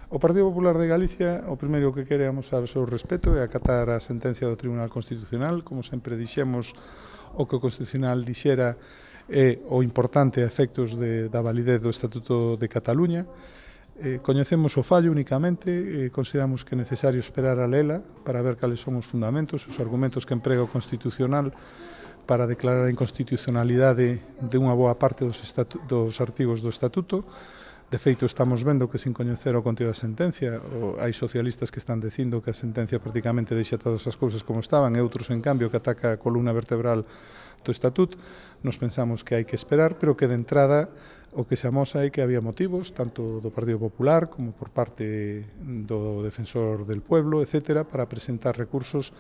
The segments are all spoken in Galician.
O Partido Popular de Galicia o primeiro que quere amosar o seu respeto é acatar a sentencia do Tribunal Constitucional. Como sempre dixemos, o que o Constitucional dixera é o importante a efectos da validez do Estatuto de Cataluña. Coñecemos o fallo únicamente, consideramos que é necesario esperar a lela para ver cales son os fundamentos, os argumentos que emprega o Constitucional para declarar a inconstitucionalidade de unha boa parte dos artigos do Estatuto. De feito, estamos vendo que sin coñecer o contido da sentencia, hai socialistas que están dicindo que a sentencia prácticamente deixa todas as cousas como estaban e outros, en cambio, que ataca a columna vertebral do Estatuto. Nos pensamos que hai que esperar, pero que de entrada o que se amosa é que había motivos, tanto do Partido Popular como por parte do Defensor del Pueblo, etc., para presentar recursos,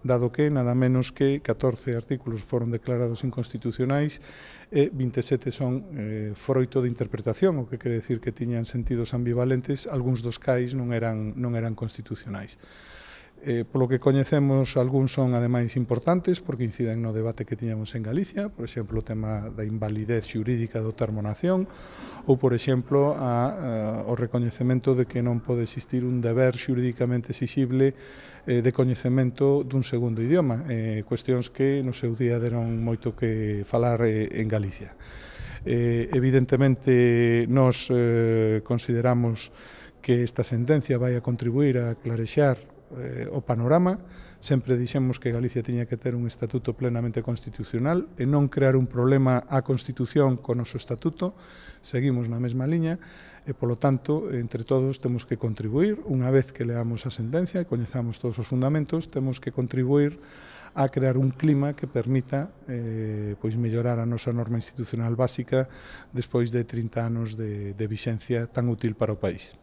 dado que nada menos que 14 artículos foron declarados inconstitucionais e 27 son froito de interpretación, o que quere decir que tiñan sentidos ambivalentes, algúns dos cais non eran constitucionais. Polo que coñecemos, algúns son ademais importantes porque inciden no debate que tiñamos en Galicia, por exemplo, o tema da invalidez xurídica do termo nación ou, por exemplo, o recoñecemento de que non pode existir un deber xurídicamente exixible de coñecemento dun segundo idioma, cuestións que no seu día deron moito que falar en Galicia. Evidentemente, nos consideramos que esta sentencia vai a contribuir a clarexar o panorama. Sempre dixemos que Galicia tiña que ter un estatuto plenamente constitucional e non crear un problema á Constitución co noso estatuto. Seguimos na mesma liña e, polo tanto, entre todos temos que contribuir. Unha vez que leamos a sentencia e coñezamos todos os fundamentos, temos que contribuir a crear un clima que permita mellorar a nosa norma institucional básica despois de 30 anos de vixencia tan útil para o país.